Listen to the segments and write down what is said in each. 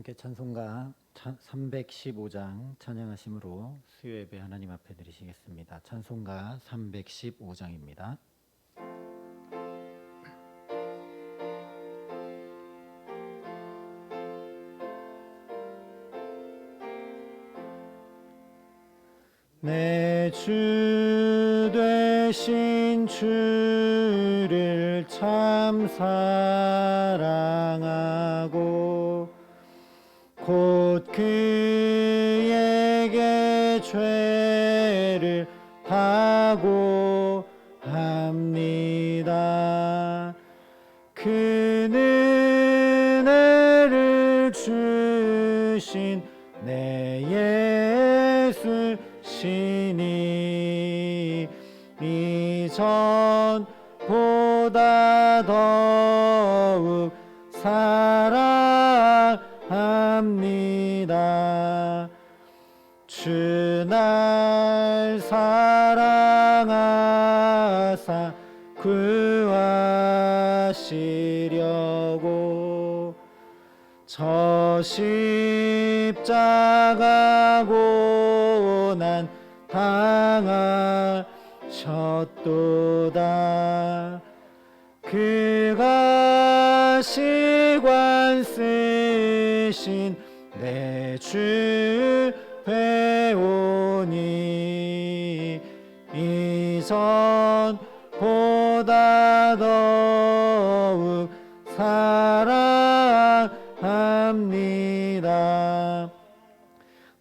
함께 찬송가 315장 찬양하심으로 수요 예배 하나님 앞에 드리시겠습니다. 찬송가 315장입니다. 내 주 되신 주를 참 사랑하고 곧 그에게 죄를 다고합니다. 그 은혜를 주신 내 예수 신이 이전보다 더욱 사랑합니다. 주 날 사랑하사 구하시려고 저 십자가 고난 당하셨도다. 그가 시관 쓰신 내 주 배우니 이전보다 더욱 사랑합니다.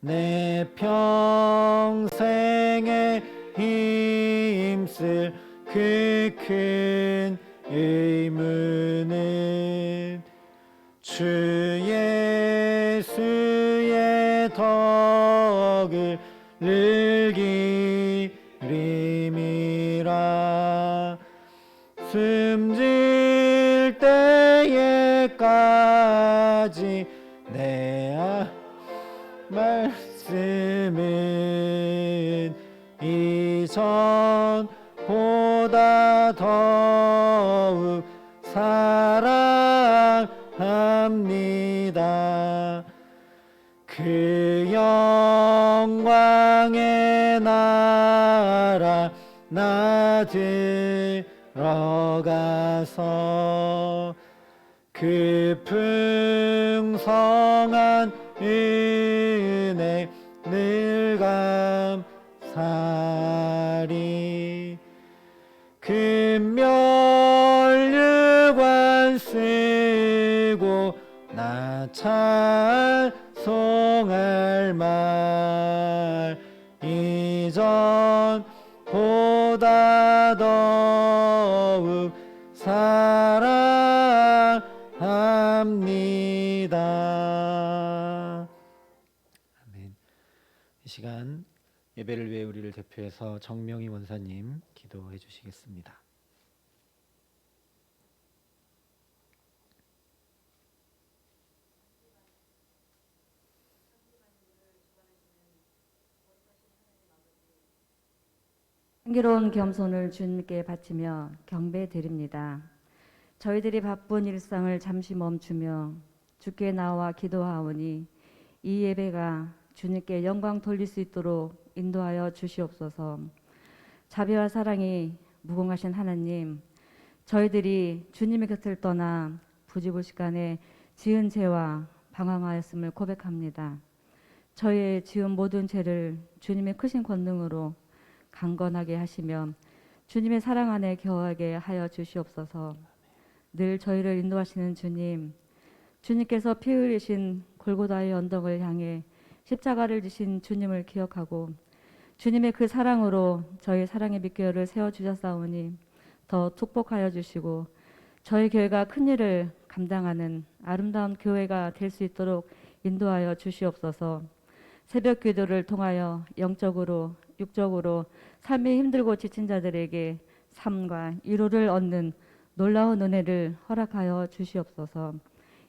내 평생에 힘쓸 그 큰 의무는 주 예수의 덕을 늘기림이라. 숨질 때에까지 내 말씀은 이전보다 더욱 사랑합니다. 그 영광의 나라 나 들어가서 그 풍성한 은혜 늘 감사리. 금면류관 쓰고 나 찬송할 말 이전보다 더욱 사랑합니다. 아멘. 이 시간 예배를 위해 우리를 대표해서 정명희 원사님 기도해 주시겠습니다. 향기로운 겸손을 주님께 바치며 경배드립니다. 저희들이 바쁜 일상을 잠시 멈추며 주께 나와 기도하오니 이 예배가 주님께 영광 돌릴 수 있도록 인도하여 주시옵소서. 자비와 사랑이 무궁하신 하나님, 저희들이 주님의 곁을 떠나 부지불식간에 지은 죄와 방황하였음을 고백합니다. 저희의 지은 모든 죄를 주님의 크신 권능으로 강건하게 하시며 주님의 사랑 안에 겨워하게 하여 주시옵소서. 늘 저희를 인도하시는 주님, 주님께서 피 흘리신 골고다의 언덕을 향해 십자가를 지신 주님을 기억하고 주님의 그 사랑으로 저희 사랑의 밑교회를 세워주셨사오니 더 축복하여 주시고 저희 교회가 큰 일을 감당하는 아름다운 교회가 될 수 있도록 인도하여 주시옵소서. 새벽 기도를 통하여 영적으로 육적으로 삶이 힘들고 지친 자들에게 삶과 위로를 얻는 놀라운 은혜를 허락하여 주시옵소서.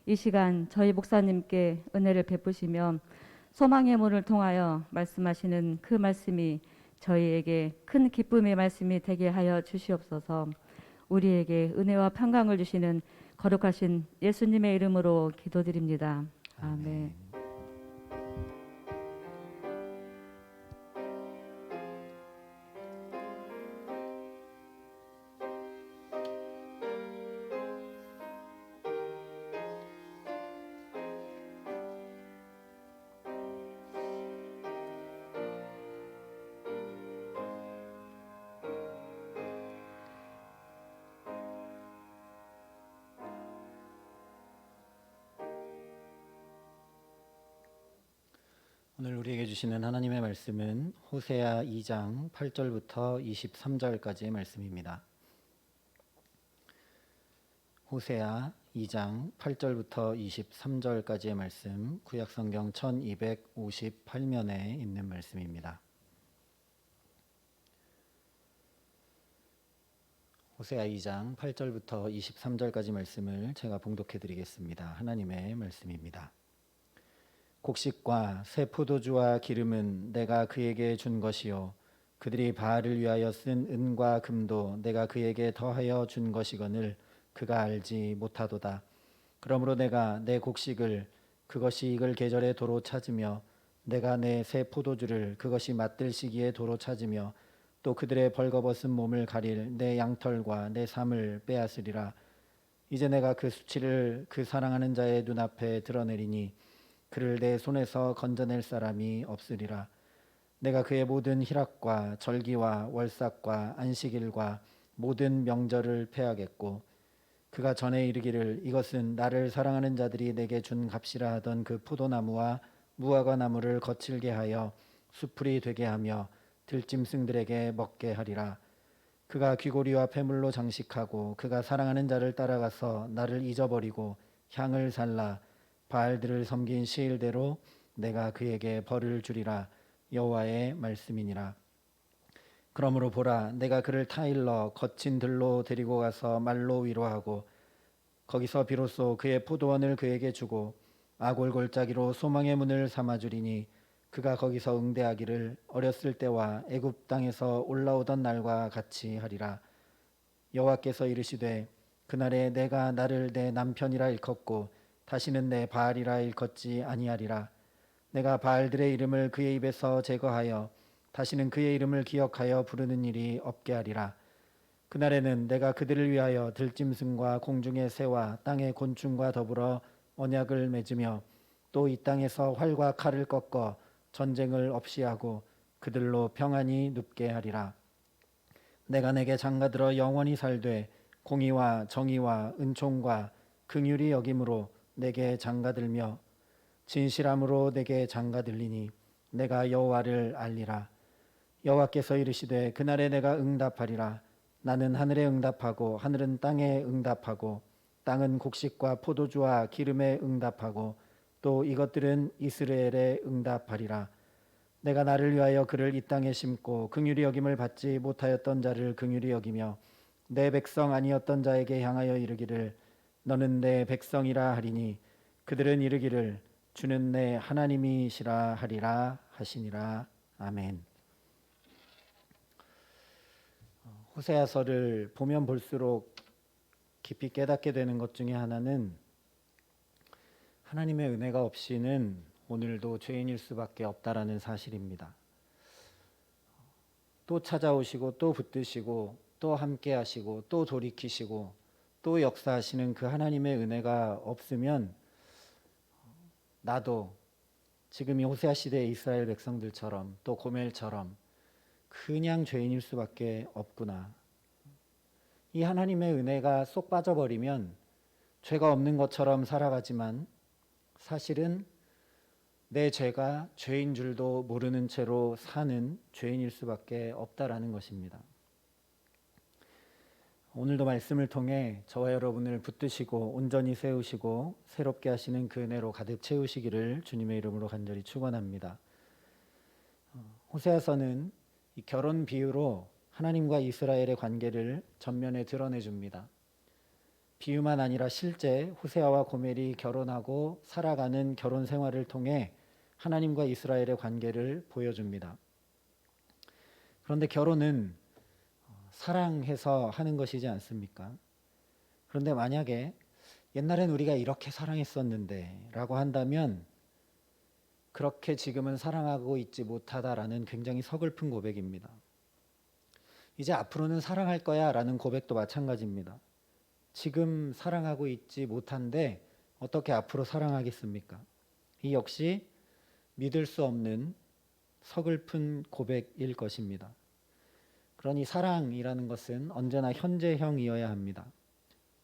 이 시간 저희 목사님께 은혜를 베푸시며 소망의 문을 통하여 말씀하시는 그 말씀이 저희에게 큰 기쁨의 말씀이 되게 하여 주시옵소서. 우리에게 은혜와 평강을 주시는 거룩하신 예수님의 이름으로 기도드립니다. 아멘. 오늘 우리에게 주시는 하나님의 말씀은 호세아 2장 8절부터 23절까지의 말씀입니다. 호세아 2장 8절부터 23절까지의 말씀, 구약성경 1258면에 있는 말씀입니다. 호세아 2장 8절부터 23절까지 말씀을 제가 봉독해 드리겠습니다. 하나님의 말씀입니다. 곡식과 새 포도주와 기름은 내가 그에게 준 것이요 그들이 바알을 위하여 쓴 은과 금도 내가 그에게 더하여 준 것이거늘 그가 알지 못하도다. 그러므로 내가 내 곡식을 그것이 익을 계절에 도로 찾으며 내가 내 새 포도주를 그것이 맛들 시기에 도로 찾으며 또 그들의 벌거벗은 몸을 가릴 내 양털과 내 삶을 빼앗으리라. 이제 내가 그 수치를 그 사랑하는 자의 눈앞에 드러내리니 그를 내 손에서 건져낼 사람이 없으리라. 내가 그의 모든 희락과 절기와 월삭과 안식일과 모든 명절을 폐하겠고 그가 전에 이르기를 이것은 나를 사랑하는 자들이 내게 준 값이라 하던 그 포도나무와 무화과 나무를 거칠게 하여 수풀이 되게 하며 들짐승들에게 먹게 하리라. 그가 귀고리와 폐물로 장식하고 그가 사랑하는 자를 따라가서 나를 잊어버리고 향을 살라 바알들을 섬긴 시일대로 내가 그에게 벌을 주리라. 여호와의 말씀이니라. 그러므로 보라 내가 그를 타일러 거친 들로 데리고 가서 말로 위로하고 거기서 비로소 그의 포도원을 그에게 주고 아골 골짜기로 소망의 문을 삼아 주리니 그가 거기서 응대하기를 어렸을 때와 애굽 땅에서 올라오던 날과 같이 하리라. 여호와께서 이르시되 그날에 내가 나를 내 남편이라 일컫고 다시는 내 바알이라 일컫지 아니하리라. 내가 바알들의 이름을 그의 입에서 제거하여 다시는 그의 이름을 기억하여 부르는 일이 없게 하리라. 그날에는 내가 그들을 위하여 들짐승과 공중의 새와 땅의 곤충과 더불어 언약을 맺으며 또 이 땅에서 활과 칼을 꺾어 전쟁을 없이 하고 그들로 평안히 눕게 하리라. 내가 내게 장가들어 영원히 살되 공의와 정의와 은총과 긍휼이 여김으로 내게 장가들며 진실함으로 내게 장가들리니 내가 여호와를 알리라. 여호와께서 이르시되 그날에 내가 응답하리라. 나는 하늘에 응답하고 하늘은 땅에 응답하고 땅은 곡식과 포도주와 기름에 응답하고 또 이것들은 이스라엘에 응답하리라. 내가 나를 위하여 그를 이 땅에 심고 긍휼히 여김을 받지 못하였던 자를 긍휼히 여기며 내 백성 아니었던 자에게 향하여 이르기를 너는 내 백성이라 하리니 그들은 이르기를 주는 내 하나님이시라 하리라 하시니라. 아멘. 호세아서를 보면 볼수록 깊이 깨닫게 되는 것 중에 하나는 하나님의 은혜가 없이는 오늘도 죄인일 수밖에 없다라는 사실입니다. 또 찾아오시고 또 붙드시고 또 함께 하시고 또 돌이키시고 또 역사하시는 그 하나님의 은혜가 없으면 나도 지금 이 호세아 시대의 이스라엘 백성들처럼 또 고멜처럼 그냥 죄인일 수밖에 없구나. 이 하나님의 은혜가 쏙 빠져버리면 죄가 없는 것처럼 살아가지만 사실은 내 죄가 죄인 줄도 모르는 채로 사는 죄인일 수밖에 없다라는 것입니다. 오늘도 말씀을 통해 저와 여러분을 붙드시고 온전히 세우시고 새롭게 하시는 그 은혜로 가득 채우시기를 주님의 이름으로 간절히 축원합니다. 호세아서는 이 결혼 비유로 하나님과 이스라엘의 관계를 전면에 드러내 줍니다. 비유만 아니라 실제 호세아와 고멜이 결혼하고 살아가는 결혼 생활을 통해 하나님과 이스라엘의 관계를 보여줍니다. 그런데 결혼은 사랑해서 하는 것이지 않습니까? 그런데 만약에 옛날엔 우리가 이렇게 사랑했었는데 라고 한다면 그렇게 지금은 사랑하고 있지 못하다라는 굉장히 서글픈 고백입니다. 이제 앞으로는 사랑할 거야 라는 고백도 마찬가지입니다. 지금 사랑하고 있지 못한데 어떻게 앞으로 사랑하겠습니까? 이 역시 믿을 수 없는 서글픈 고백일 것입니다. 그러니 사랑이라는 것은 언제나 현재형이어야 합니다.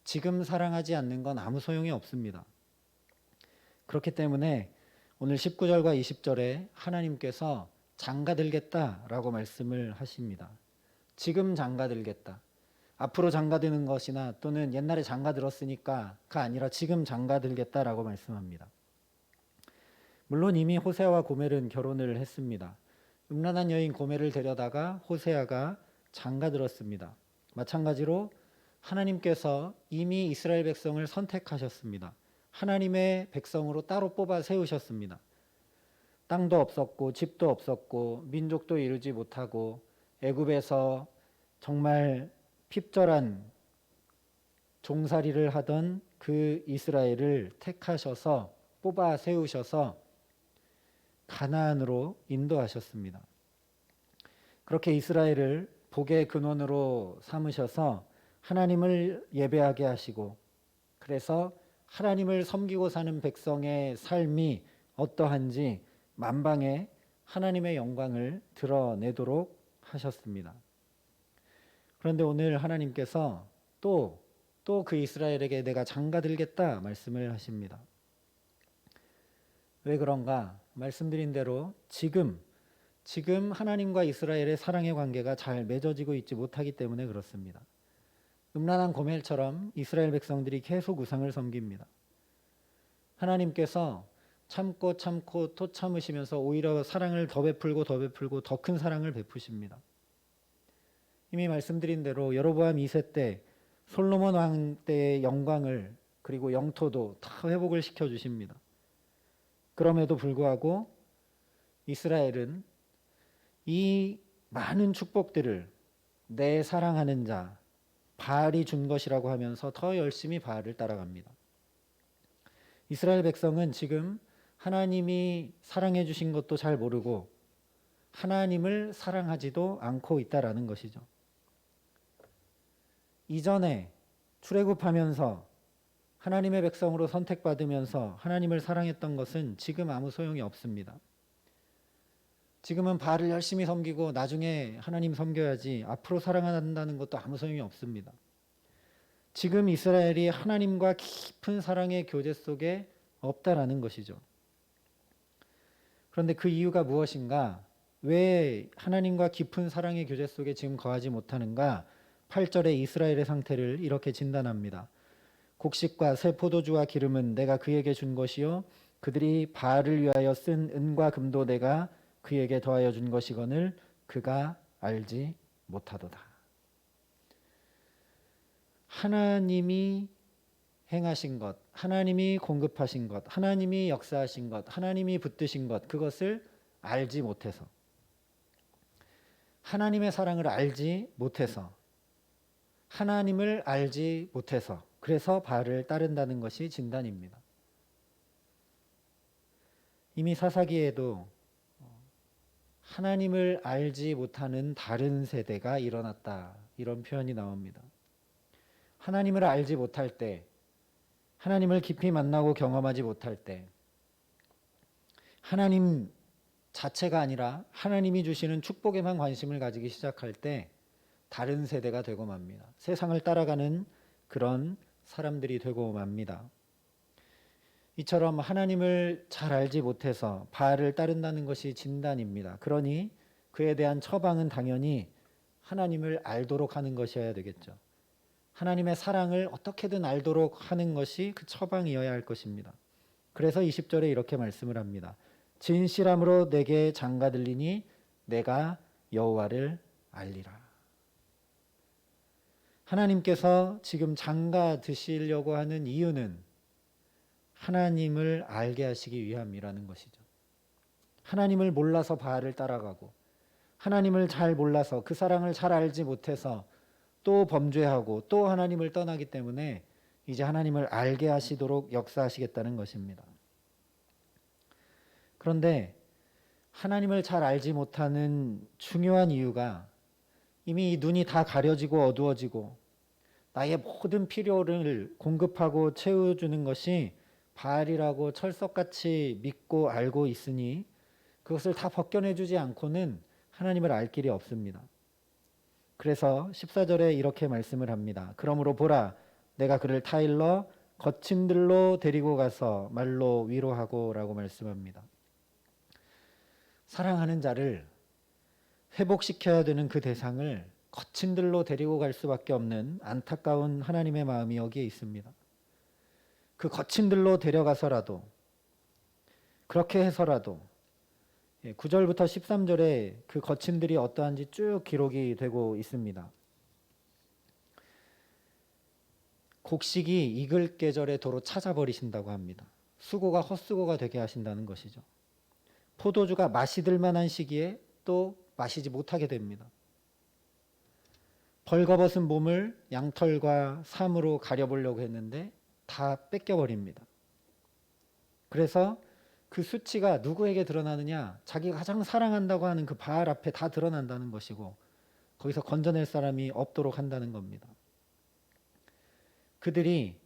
지금 사랑하지 않는 건 아무 소용이 없습니다. 그렇기 때문에 오늘 19절과 20절에 하나님께서 장가들겠다라고 말씀을 하십니다. 지금 장가들겠다. 앞으로 장가드는 것이나 또는 옛날에 장가들었으니까가 아니라 지금 장가들겠다라고 말씀합니다. 물론 이미 호세아와 고멜은 결혼을 했습니다. 음란한 여인 고멜을 데려다가 호세아가 장가들었습니다. 마찬가지로 하나님께서 이미 이스라엘 백성을 선택하셨습니다. 하나님의 백성으로 따로 뽑아 세우셨습니다. 땅도 없었고 집도 없었고 민족도 이루지 못하고 애굽에서 정말 핍절한 종살이를 하던 그 이스라엘을 택하셔서 뽑아 세우셔서 가나안으로 인도하셨습니다. 그렇게 이스라엘을 복의 근원으로 삼으셔서 하나님을 예배하게 하시고 그래서 하나님을 섬기고 사는 백성의 삶이 어떠한지 만방에 하나님의 영광을 드러내도록 하셨습니다. 그런데 오늘 하나님께서 또 그 이스라엘에게 내가 장가들겠다 말씀을 하십니다. 왜 그런가? 말씀드린 대로 지금 하나님과 이스라엘의 사랑의 관계가 잘 맺어지고 있지 못하기 때문에 그렇습니다. 음란한 고멜처럼 이스라엘 백성들이 계속 우상을 섬깁니다. 하나님께서 참고 또 참으시면서 오히려 사랑을 더 베풀고 더 큰 사랑을 베푸십니다. 이미 말씀드린 대로 여로보암 2세 때 솔로몬 왕 때의 영광을 그리고 영토도 다 회복을 시켜주십니다. 그럼에도 불구하고 이스라엘은 이 많은 축복들을 내 사랑하는 자 바알이 준 것이라고 하면서 더 열심히 바알을 따라갑니다. 이스라엘 백성은 지금 하나님이 사랑해 주신 것도 잘 모르고 하나님을 사랑하지도 않고 있다라는 것이죠. 이전에 출애굽하면서 하나님의 백성으로 선택받으면서 하나님을 사랑했던 것은 지금 아무 소용이 없습니다. 지금은 바알을 열심히 섬기고 나중에 하나님 섬겨야지 앞으로 사랑한다는 것도 아무 소용이 없습니다. 지금 이스라엘이 하나님과 깊은 사랑의 교제 속에 없다라는 것이죠. 그런데 그 이유가 무엇인가? 왜 하나님과 깊은 사랑의 교제 속에 지금 거하지 못하는가? 8절에 이스라엘의 상태를 이렇게 진단합니다. 곡식과 새 포도주와 기름은 내가 그에게 준 것이요 그들이 바알을 위하여 쓴 은과 금도 내가 그에게 더하여 준 것이거늘 그가 알지 못하도다. 하나님이 행하신 것, 하나님이 공급하신 것, 하나님이 역사하신 것, 하나님이 붙드신 것, 그것을 알지 못해서 하나님의 사랑을 알지 못해서 하나님을 알지 못해서 그래서 바알을 따른다는 것이 진단입니다. 이미 사사기에도 하나님을 알지 못하는 다른 세대가 일어났다 이런 표현이 나옵니다. 하나님을 알지 못할 때 하나님을 깊이 만나고 경험하지 못할 때 하나님 자체가 아니라 하나님이 주시는 축복에만 관심을 가지기 시작할 때 다른 세대가 되고 맙니다. 세상을 따라가는 그런 사람들이 되고 맙니다. 이처럼 하나님을 잘 알지 못해서 바알을 따른다는 것이 진단입니다. 그러니 그에 대한 처방은 당연히 하나님을 알도록 하는 것이어야 되겠죠. 하나님의 사랑을 어떻게든 알도록 하는 것이 그 처방이어야 할 것입니다. 그래서 20절에 이렇게 말씀을 합니다. 진실함으로 내게 장가들리니 내가 여호와를 알리라. 하나님께서 지금 장가 드시려고 하는 이유는 하나님을 알게 하시기 위함이라는 것이죠. 하나님을 몰라서 바알을 따라가고 하나님을 잘 몰라서 그 사랑을 잘 알지 못해서 또 범죄하고 또 하나님을 떠나기 때문에 이제 하나님을 알게 하시도록 역사하시겠다는 것입니다. 그런데 하나님을 잘 알지 못하는 중요한 이유가 이미 눈이 다 가려지고 어두워지고 나의 모든 필요를 공급하고 채워주는 것이 바알이라고 철석같이 믿고 알고 있으니 그것을 다 벗겨내주지 않고는 하나님을 알 길이 없습니다. 그래서 14절에 이렇게 말씀을 합니다. 그러므로 보라, 내가 그를 타일러 거친 들로 데리고 가서 말로 위로하고 라고 말씀합니다. 사랑하는 자를 회복시켜야 되는 그 대상을 거친 들로 데리고 갈 수밖에 없는 안타까운 하나님의 마음이 여기에 있습니다. 그 거친 들로 데려가서라도, 그렇게 해서라도 9절부터 13절에 그 거친 들이 어떠한지 쭉 기록이 되고 있습니다. 곡식이 익을 계절에 도로 찾아버리신다고 합니다. 수고가 헛수고가 되게 하신다는 것이죠. 포도주가 맛이 들 만한 시기에 또 마시지 못하게 됩니다. 벌거벗은 몸을 양털과 삼으로 가려보려고 했는데 다 뺏겨버립니다. 그래서 그 수치가 누구에게 드러나느냐? 자기가 가장 사랑한다고 하는 그 바알 앞에 다 드러난다는 것이고 거기서 건져낼 사람이 없도록 한다는 겁니다. 그들이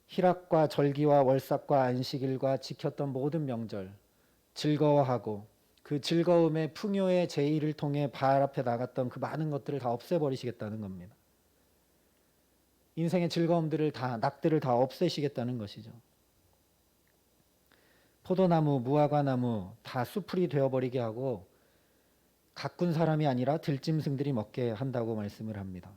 희락과 절기와 월삭과 안식일과 지켰던 모든 명절 즐거워하고 그 즐거움의 풍요의 제의를 통해 바알 앞에 나갔던 그 많은 것들을 다 없애버리시겠다는 겁니다. 인생의 즐거움들을 다, 낙들을 다 없애시겠다는 것이죠. 포도나무, 무화과나무 다 수풀이 되어버리게 하고 가꾼 사람이 아니라 들짐승들이 먹게 한다고 말씀을 합니다.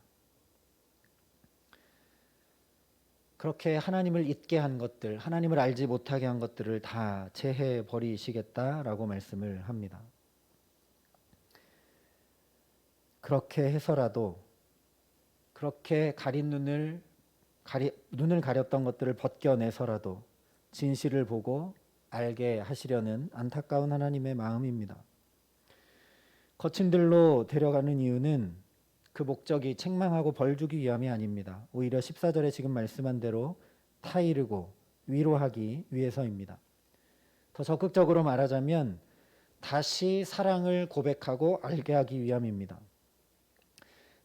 그렇게 하나님을 잊게 한 것들, 하나님을 알지 못하게 한 것들을 다 제해 버리시겠다라고 말씀을 합니다. 그렇게 해서라도 그렇게 가린 눈을 가렸던 것들을 벗겨내서라도 진실을 보고 알게 하시려는 안타까운 하나님의 마음입니다. 거친 들로 데려가는 이유는 그 목적이 책망하고 벌 주기 위함이 아닙니다. 오히려 14절에 지금 말씀한 대로 타이르고 위로하기 위해서입니다. 더 적극적으로 말하자면 다시 사랑을 고백하고 알게 하기 위함입니다.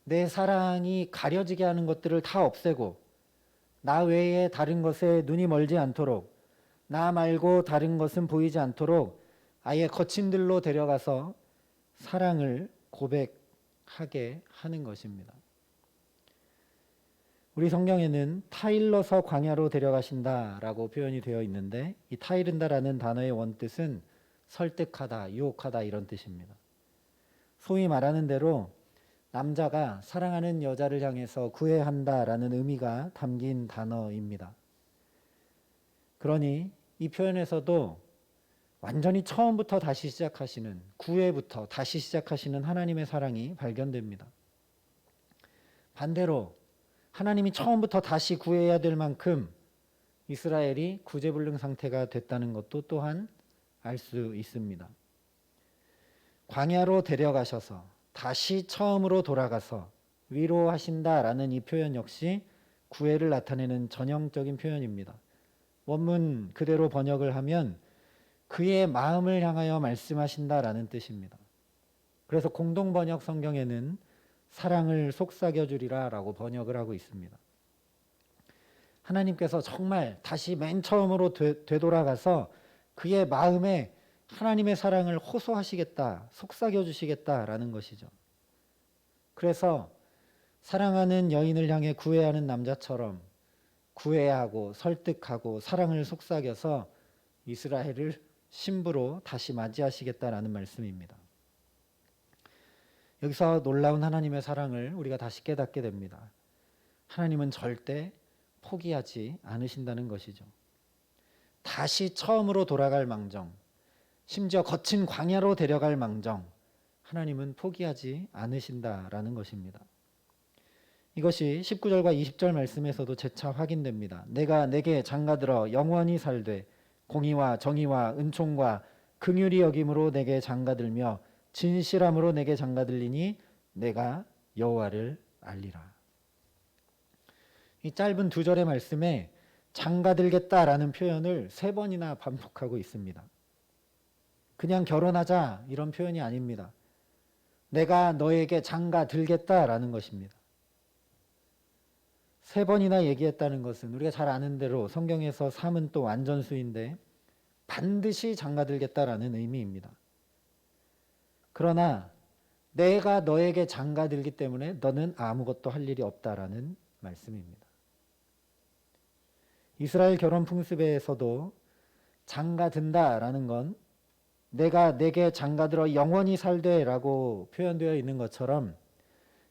내 사랑이 가려지게 하는 것들을 다 없애고 나 외에 다른 것에 눈이 멀지 않도록 나 말고 다른 것은 보이지 않도록 아예 거친 들로 데려가서 사랑을 고백하게 하는 것입니다. 우리 성경에는 타일러서 광야로 데려가신다라고 표현이 되어 있는데 이 타이른다라는 단어의 원뜻은 설득하다, 유혹하다 이런 뜻입니다. 소위 말하는 대로 남자가 사랑하는 여자를 향해서 구애한다라는 의미가 담긴 단어입니다. 그러니 이 표현에서도 완전히 처음부터 다시 시작하시는, 구애부터 다시 시작하시는 하나님의 사랑이 발견됩니다. 반대로 하나님이 처음부터 다시 구해야 될 만큼 이스라엘이 구제불능 상태가 됐다는 것도 또한 알 수 있습니다. 광야로 데려가셔서 다시 처음으로 돌아가서 위로하신다라는 이 표현 역시 구애를 나타내는 전형적인 표현입니다. 원문 그대로 번역을 하면 그의 마음을 향하여 말씀하신다라는 뜻입니다. 그래서 공동번역 성경에는 사랑을 속삭여주리라 라고 번역을 하고 있습니다. 하나님께서 정말 다시 맨 처음으로 되돌아가서 그의 마음에 하나님의 사랑을 호소하시겠다, 속삭여주시겠다라는 것이죠. 그래서 사랑하는 여인을 향해 구애하는 남자처럼 구애하고 설득하고 사랑을 속삭여서 이스라엘을 신부로 다시 맞이하시겠다라는 말씀입니다. 여기서 놀라운 하나님의 사랑을 우리가 다시 깨닫게 됩니다. 하나님은 절대 포기하지 않으신다는 것이죠. 다시 처음으로 돌아갈 망정, 심지어 거친 광야로 데려갈 망정, 하나님은 포기하지 않으신다라는 것입니다. 이것이 19절과 20절 말씀에서도 재차 확인됩니다. 내가 내게 장가들어 영원히 살되 공의와 정의와 은총과 긍휼히 여김으로 내게 장가들며 진실함으로 내게 장가들리니 내가 여호와를 알리라. 이 짧은 2절의 말씀에 장가들겠다라는 표현을 3번이나 반복하고 있습니다. 그냥 결혼하자 이런 표현이 아닙니다. 내가 너에게 장가들겠다라는 것입니다. 3번이나 얘기했다는 것은 우리가 잘 아는 대로 성경에서 3은 또 완전수인데 반드시 장가들겠다라는 의미입니다. 그러나 내가 너에게 장가들기 때문에 너는 아무것도 할 일이 없다라는 말씀입니다. 이스라엘 결혼 풍습에서도 장가든다라는 건 내가 내게 장가들어 영원히 살되라고 표현되어 있는 것처럼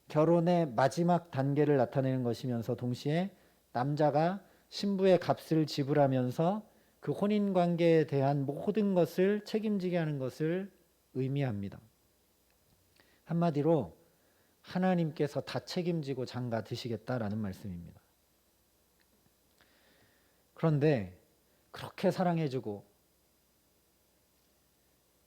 결혼의 마지막 단계를 나타내는 것이면서 동시에 남자가 신부의 값을 지불하면서 그 혼인관계에 대한 모든 것을 책임지게 하는 것을 의미합니다. 한마디로 하나님께서 다 책임지고 장가 드시겠다라는 말씀입니다. 그런데 그렇게 사랑해주고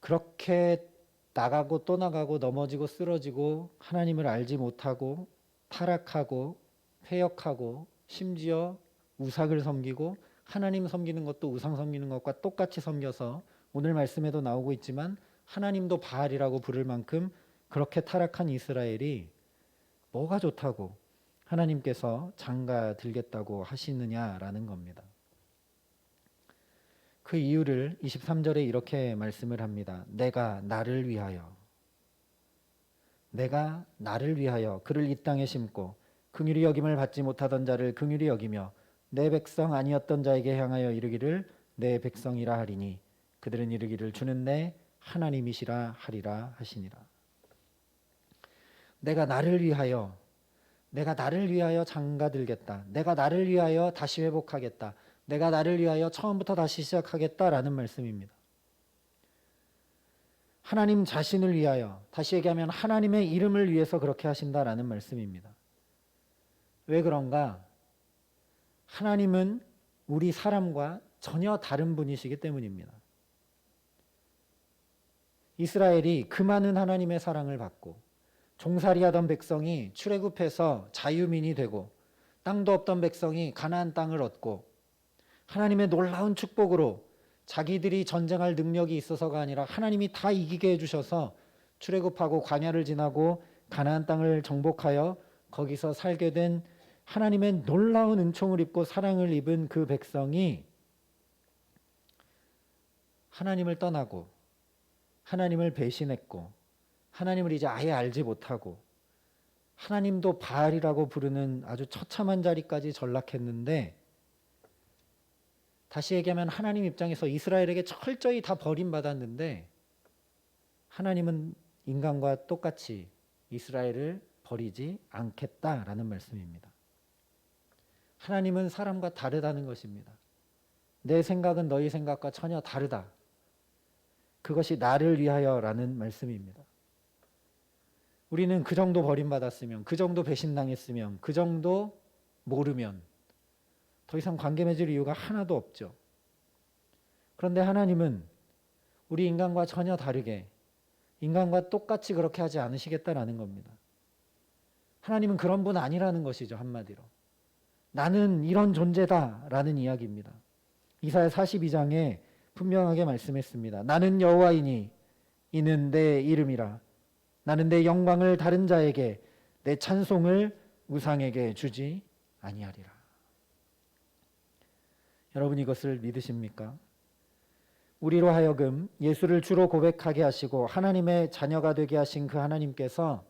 그렇게 나가고 또 나가고 넘어지고 쓰러지고 하나님을 알지 못하고 타락하고 패역하고 심지어 우상을 섬기고 하나님 섬기는 것도 우상 섬기는 것과 똑같이 섬겨서 오늘 말씀에도 나오고 있지만 하나님도 바알이라고 부를 만큼 그렇게 타락한 이스라엘이 뭐가 좋다고 하나님께서 장가 들겠다고 하시느냐라는 겁니다. 그 이유를 23절에 이렇게 말씀을 합니다. 내가 나를 위하여 그를 이 땅에 심고 긍휼히 여김을 받지 못하던 자를 긍휼히 여기며 내 백성 아니었던 자에게 향하여 이르기를 내 백성이라 하리니 그들은 이르기를 주는 내 하나님이시라 하리라 하시니라. 내가 나를 위하여 장가들겠다. 내가 나를 위하여 다시 회복하겠다. 내가 나를 위하여 처음부터 다시 시작하겠다라는 말씀입니다. 하나님 자신을 위하여, 다시 얘기하면 하나님의 이름을 위해서 그렇게 하신다라는 말씀입니다. 왜 그런가? 하나님은 우리 사람과 전혀 다른 분이시기 때문입니다. 이스라엘이 그 많은 하나님의 사랑을 받고 종살이하던 백성이 출애굽해서 자유민이 되고 땅도 없던 백성이 가나안 땅을 얻고 하나님의 놀라운 축복으로 자기들이 전쟁할 능력이 있어서가 아니라 하나님이 다 이기게 해주셔서 출애굽하고 광야를 지나고 가나안 땅을 정복하여 거기서 살게 된 하나님의 놀라운 은총을 입고 사랑을 입은 그 백성이 하나님을 떠나고 하나님을 배신했고 하나님을 이제 아예 알지 못하고 하나님도 바알이라고 부르는 아주 처참한 자리까지 전락했는데, 다시 얘기하면 하나님 입장에서 이스라엘에게 철저히 다 버림받았는데 하나님은 인간과 똑같이 이스라엘을 버리지 않겠다라는 말씀입니다. 하나님은 사람과 다르다는 것입니다. 내 생각은 너희 생각과 전혀 다르다. 그것이 나를 위하여라는 말씀입니다. 우리는 그 정도 버림받았으면, 그 정도 배신당했으면, 그 정도 모르면 더 이상 관계 맺을 이유가 하나도 없죠. 그런데 하나님은 우리 인간과 전혀 다르게 인간과 똑같이 그렇게 하지 않으시겠다라는 겁니다. 하나님은 그런 분 아니라는 것이죠. 한마디로 나는 이런 존재다라는 이야기입니다. 이사야 42장에 분명하게 말씀했습니다. 나는 여호와이니 이는 내 이름이라. 나는 내 영광을 다른 자에게, 내 찬송을 우상에게 주지 아니하리라. 여러분, 이것을 믿으십니까? 우리로 하여금 예수를 주로 고백하게 하시고 하나님의 자녀가 되게 하신 그 하나님께서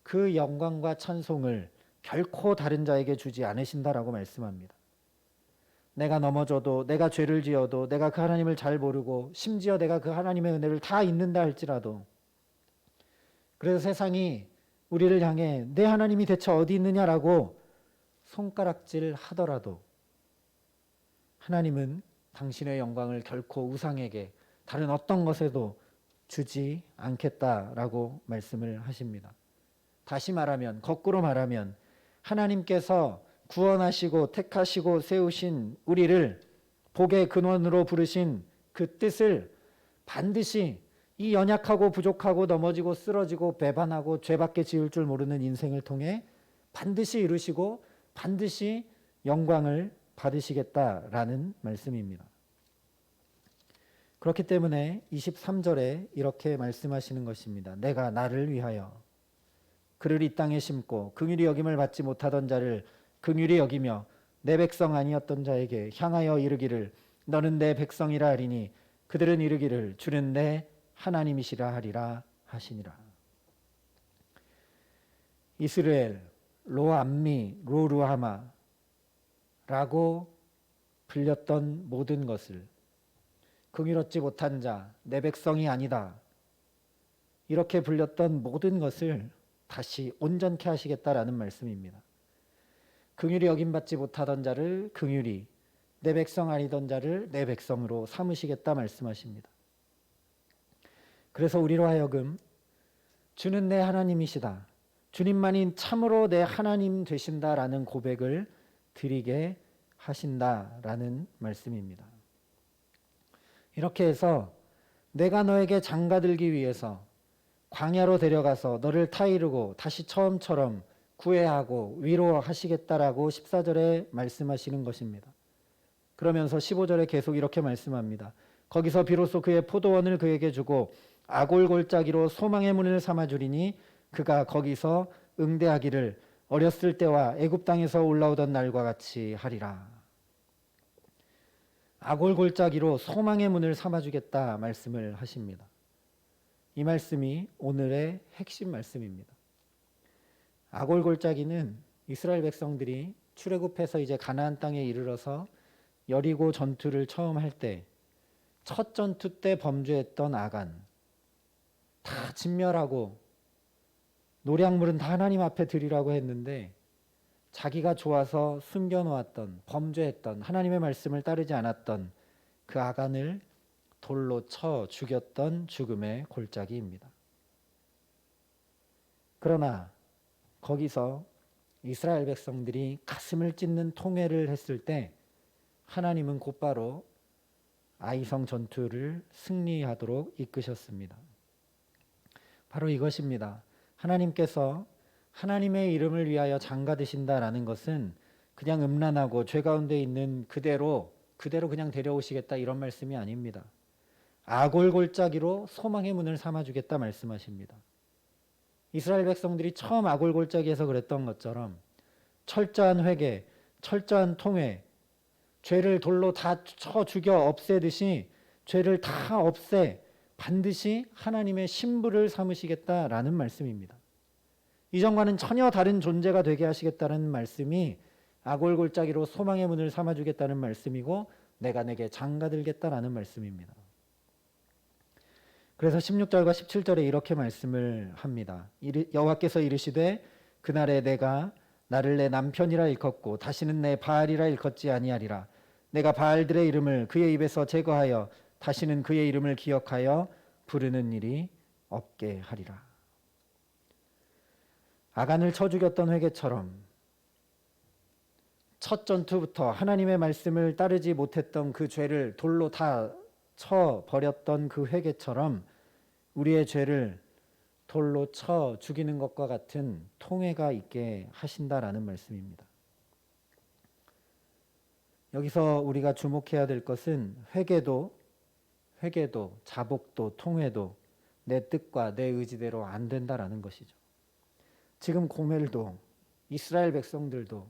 그 영광과 찬송을 결코 다른 자에게 주지 않으신다라고 말씀합니다. 내가 넘어져도, 내가 죄를 지어도, 내가 그 하나님을 잘 모르고 심지어 내가 그 하나님의 은혜를 다 잊는다 할지라도, 그래서 세상이 우리를 향해 내 하나님이 대체 어디 있느냐라고 손가락질 하더라도 하나님은 당신의 영광을 결코 우상에게, 다른 어떤 것에도 주지 않겠다라고 말씀을 하십니다. 다시 말하면, 거꾸로 말하면 하나님께서 구원하시고 택하시고 세우신 우리를 복의 근원으로 부르신 그 뜻을 반드시 이 연약하고 부족하고 넘어지고 쓰러지고 배반하고 죄밖에 지을 줄 모르는 인생을 통해 반드시 이루시고 반드시 영광을 받으시겠다라는 말씀입니다. 그렇기 때문에 23절에 이렇게 말씀하시는 것입니다. 내가 나를 위하여 그를 이 땅에 심고 긍휼히 여김을 받지 못하던 자를 긍휼히 여기며 내 백성 아니었던 자에게 향하여 이르기를 너는 내 백성이라 하리니 그들은 이르기를 주는 내 하나님이시라 하리라 하시니라. 이스라엘, 로암미, 로루하마라고 불렸던 모든 것을 긍휼 얻지 못한 자, 내 백성이 아니다 이렇게 불렸던 모든 것을 다시 온전케 하시겠다라는 말씀입니다. 긍휼히 여김받지 못하던 자를 긍휼히, 내 백성 아니던 자를 내 백성으로 삼으시겠다 말씀하십니다. 그래서 우리로 하여금 주는 내 하나님이시다, 주님만이 참으로 내 하나님 되신다라는 고백을 드리게 하신다라는 말씀입니다. 이렇게 해서 내가 너에게 장가들기 위해서 광야로 데려가서 너를 타이르고 다시 처음처럼 구애하고 위로하시겠다라고 14절에 말씀하시는 것입니다. 그러면서 15절에 계속 이렇게 말씀합니다. 거기서 비로소 그의 포도원을 그에게 주고 아골골짜기로 소망의 문을 삼아주리니 그가 거기서 응대하기를 어렸을 때와 애굽 땅에서 올라오던 날과 같이 하리라. 아골골짜기로 소망의 문을 삼아주겠다 말씀을 하십니다. 이 말씀이 오늘의 핵심 말씀입니다. 아골골짜기는 이스라엘 백성들이 출애굽해서 이제 가나안 땅에 이르러서 여리고 전투를 처음 할 때 첫 전투 때 범죄했던 아간 다 진멸하고 노량물은 다 하나님 앞에 드리라고 했는데 자기가 좋아서 숨겨놓았던 범죄했던 하나님의 말씀을 따르지 않았던 그 아간을 돌로 쳐 죽였던 죽음의 골짜기입니다. 그러나 거기서 이스라엘 백성들이 가슴을 찢는 통회를 했을 때 하나님은 곧바로 아이성 전투를 승리하도록 이끄셨습니다. 바로 이것입니다. 하나님께서 하나님의 이름을 위하여 장가드신다라는 것은 그냥 음란하고 죄 가운데 있는 그대로 그냥 데려오시겠다 이런 말씀이 아닙니다. 아골골짜기로 소망의 문을 삼아주겠다 말씀하십니다. 이스라엘 백성들이 처음 아골골짜기에서 그랬던 것처럼 철저한 회개, 철저한 통회, 죄를 돌로 다 쳐 죽여 없애듯이 죄를 다 없애 반드시 하나님의 신부를 삼으시겠다라는 말씀입니다. 이전과는 전혀 다른 존재가 되게 하시겠다는 말씀이 아골골짜기로 소망의 문을 삼아주겠다는 말씀이고 내가 내게 장가들겠다라는 말씀입니다. 그래서 16절과 17절에 이렇게 말씀을 합니다. 여호와께서 이르시되 그날에 내가 나를 내 남편이라 일컫고 다시는 내 바알이라 일컫지 아니하리라. 내가 바알들의 이름을 그의 입에서 제거하여 다시는 그의 이름을 기억하여 부르는 일이 없게 하리라. 아간을 쳐 죽였던 회개처럼 첫 전투부터 하나님의 말씀을 따르지 못했던 그 죄를 돌로 다 쳐 버렸던 그 회개처럼 우리의 죄를 돌로 쳐 죽이는 것과 같은 통회가 있게 하신다라는 말씀입니다. 여기서 우리가 주목해야 될 것은 회개도 자복도 통회도 내 뜻과 내 의지대로 안 된다라는 것이죠. 지금 고멜도 이스라엘 백성들도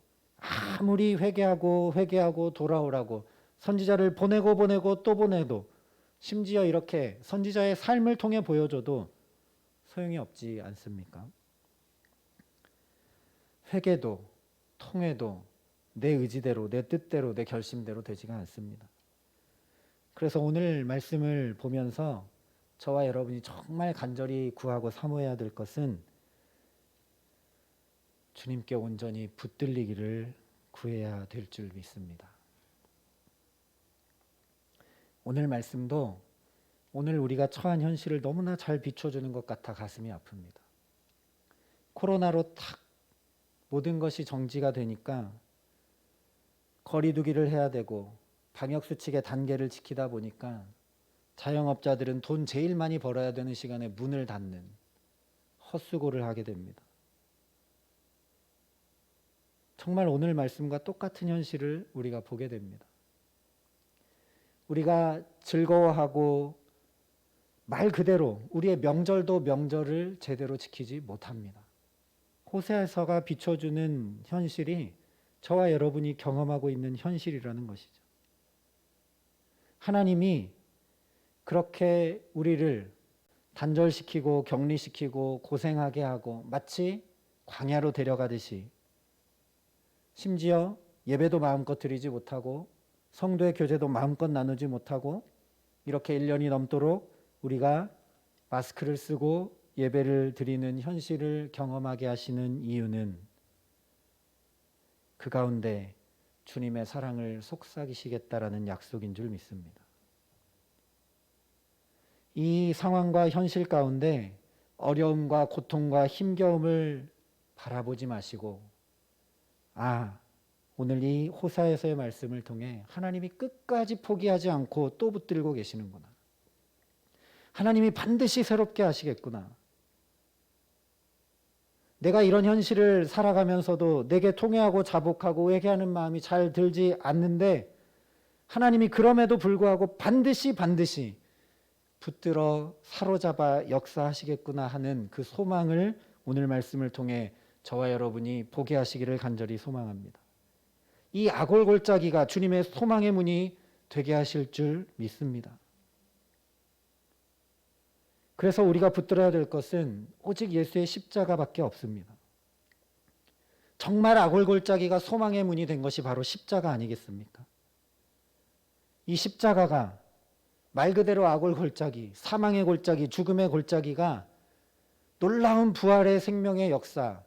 아무리 회개하고 돌아오라고 선지자를 보내고 또 보내도 심지어 이렇게 선지자의 삶을 통해 보여줘도 소용이 없지 않습니까? 회개도 통회도 내 의지대로 내 뜻대로 내 결심대로 되지가 않습니다. 그래서 오늘 말씀을 보면서 저와 여러분이 정말 간절히 구하고 사모해야 될 것은 주님께 온전히 붙들리기를 구해야 될 줄 믿습니다. 오늘 말씀도 오늘 우리가 처한 현실을 너무나 잘 비춰주는 것 같아 가슴이 아픕니다. 코로나로 탁 모든 것이 정지가 되니까 거리두기를 해야 되고 방역수칙의 단계를 지키다 보니까 자영업자들은 돈 제일 많이 벌어야 되는 시간에 문을 닫는 헛수고를 하게 됩니다. 정말 오늘 말씀과 똑같은 현실을 우리가 보게 됩니다. 우리가 즐거워하고 말 그대로 우리의 명절도 명절을 제대로 지키지 못합니다. 호세아서가 비춰주는 현실이 저와 여러분이 경험하고 있는 현실이라는 것이죠. 하나님이 그렇게 우리를 단절시키고 격리시키고 고생하게 하고 마치 광야로 데려가듯이, 심지어 예배도 마음껏 드리지 못하고 성도의 교제도 마음껏 나누지 못하고 이렇게 1년이 넘도록 우리가 마스크를 쓰고 예배를 드리는 현실을 경험하게 하시는 이유는 그 가운데 주님의 사랑을 속삭이시겠다라는 약속인 줄 믿습니다. 이 상황과 현실 가운데 어려움과 고통과 힘겨움을 바라보지 마시고, 오늘 이 호사에서의 말씀을 통해 하나님이 끝까지 포기하지 않고 또 붙들고 계시는구나. 하나님이 반드시 새롭게 하시겠구나. 내가 이런 현실을 살아가면서도 내게 통회하고 자복하고 회개하는 마음이 잘 들지 않는데 하나님이 그럼에도 불구하고 반드시 붙들어 사로잡아 역사하시겠구나 하는 그 소망을 오늘 말씀을 통해 저와 여러분이 보게 하시기를 간절히 소망합니다. 이 아골골짜기가 주님의 소망의 문이 되게 하실 줄 믿습니다. 그래서 우리가 붙들어야 될 것은 오직 예수의 십자가밖에 없습니다. 정말 아골골짜기가 소망의 문이 된 것이 바로 십자가 아니겠습니까? 이 십자가가 말 그대로 아골골짜기, 사망의 골짜기, 죽음의 골짜기가 놀라운 부활의 생명의 역사,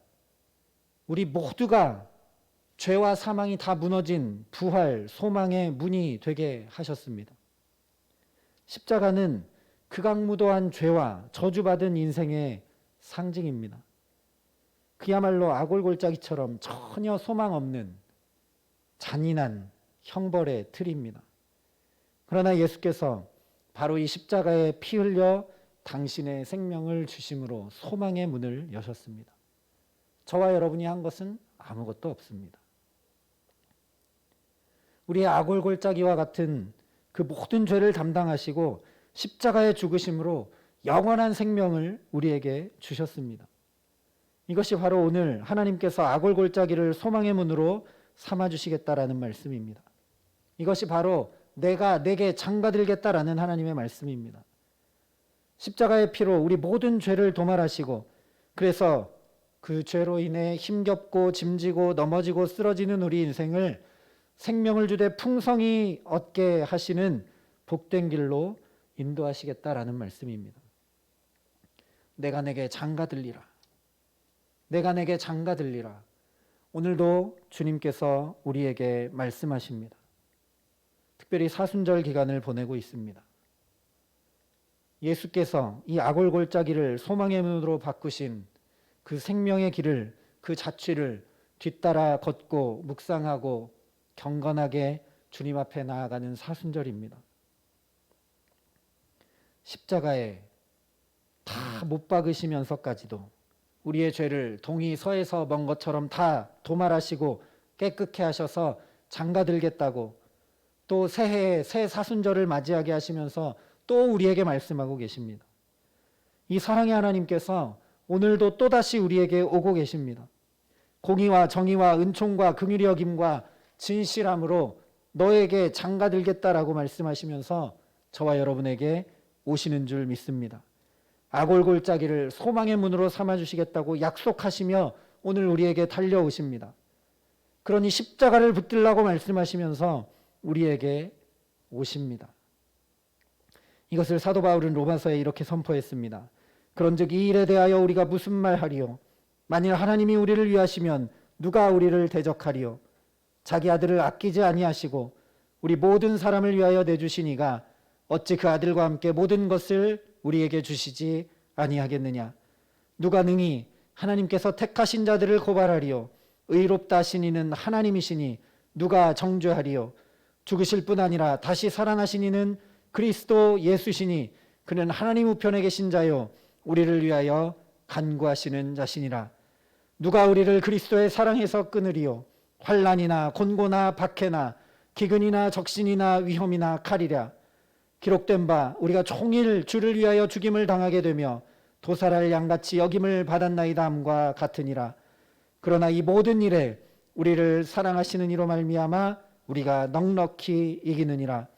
우리 모두가 죄와 사망이 다 무너진 부활, 소망의 문이 되게 하셨습니다. 십자가는 극악무도한 죄와 저주받은 인생의 상징입니다. 그야말로 아골골짜기처럼 전혀 소망 없는 잔인한 형벌의 틀입니다. 그러나 예수께서 바로 이 십자가에 피 흘려 당신의 생명을 주심으로 소망의 문을 여셨습니다. 저와 여러분이 한 것은 아무것도 없습니다. 우리의 아골골짜기와 같은 그 모든 죄를 담당하시고 십자가의 죽으심으로 영원한 생명을 우리에게 주셨습니다. 이것이 바로 오늘 하나님께서 아골골짜기를 소망의 문으로 삼아주시겠다라는 말씀입니다. 이것이 바로 내가 내게 장가들겠다라는 하나님의 말씀입니다. 십자가의 피로 우리 모든 죄를 도말하시고, 그래서 그 죄로 인해 힘겹고 짐지고 넘어지고 쓰러지는 우리 인생을 생명을 주되 풍성히 얻게 하시는 복된 길로 인도하시겠다라는 말씀입니다. 내가 내게 장가들리라. 내가 내게 장가들리라. 오늘도 주님께서 우리에게 말씀하십니다. 특별히 사순절 기간을 보내고 있습니다. 예수께서 이 아골골짜기를 소망의 문으로 바꾸신 그 생명의 길을, 그 자취를 뒤따라 걷고 묵상하고 경건하게 주님 앞에 나아가는 사순절입니다. 십자가에 다 못 박으시면서까지도 우리의 죄를 동이 서에서 먼 것처럼 다 도말하시고 깨끗게 하셔서 장가들겠다고, 또 새해에 새 사순절을 맞이하게 하시면서 또 우리에게 말씀하고 계십니다. 이 사랑의 하나님께서 오늘도 또다시 우리에게 오고 계십니다. 공의와 정의와 은총과 긍휼히 여김과 진실함으로 너에게 장가들겠다라고 말씀하시면서 저와 여러분에게 오시는 줄 믿습니다. 아골골짜기를 소망의 문으로 삼아주시겠다고 약속하시며 오늘 우리에게 달려오십니다. 그러니 십자가를 붙들라고 말씀하시면서 우리에게 오십니다. 이것을 사도 바울은 로마서에 이렇게 선포했습니다. 그런즉 이 일에 대하여 우리가 무슨 말하리요? 만일 하나님이 우리를 위하시면 누가 우리를 대적하리요? 자기 아들을 아끼지 아니하시고 우리 모든 사람을 위하여 내주신 이가 어찌 그 아들과 함께 모든 것을 우리에게 주시지 아니하겠느냐? 누가 능히 하나님께서 택하신 자들을 고발하리요? 의롭다 하신 이는 하나님이시니 누가 정죄하리요? 죽으실 뿐 아니라 다시 살아나신 이는 그리스도 예수시니 그는 하나님 우편에 계신 자요 우리를 위하여 간구하시는 자시니라. 누가 우리를 그리스도의 사랑에서 끊으리요? 환난이나 곤고나 박해나 기근이나 적신이나 위험이나 칼이랴 기록된 바 우리가 종일 주를 위하여 죽임을 당하게 되며 도살할 양같이 여김을 받았나이다 함과 같으니라. 그러나 이 모든 일에 우리를 사랑하시는 이로 말미암아 우리가 넉넉히 이기느니라.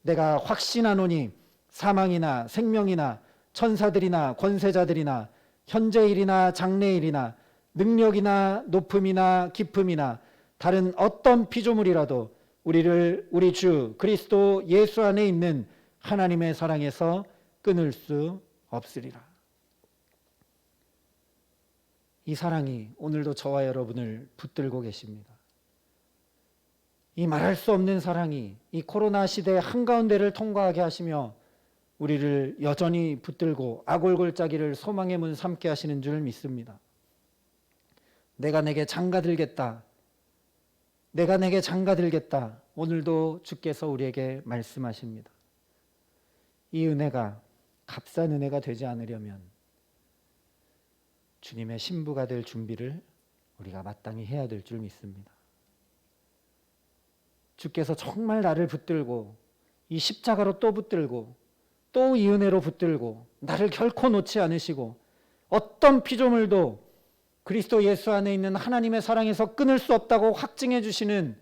내가 확신하노니 사망이나 생명이나 천사들이나 권세자들이나 현재일이나 장래일이나 능력이나 높음이나 깊음이나 다른 어떤 피조물이라도 우리를 우리 주 그리스도 예수 안에 있는 하나님의 사랑에서 끊을 수 없으리라. 이 사랑이 오늘도 저와 여러분을 붙들고 계십니다. 이 말할 수 없는 사랑이 이 코로나 시대의 한가운데를 통과하게 하시며 우리를 여전히 붙들고 아골골짜기를 소망의 문 삼게 하시는 줄 믿습니다. 내가 내게 장가들겠다. 내가 내게 장가들겠다. 오늘도 주께서 우리에게 말씀하십니다. 이 은혜가 값싼 은혜가 되지 않으려면 주님의 신부가 될 준비를 우리가 마땅히 해야 될 줄 믿습니다. 주께서 정말 나를 붙들고 이 십자가로 또 붙들고 또 이 은혜로 붙들고 나를 결코 놓지 않으시고 어떤 피조물도 그리스도 예수 안에 있는 하나님의 사랑에서 끊을 수 없다고 확증해 주시는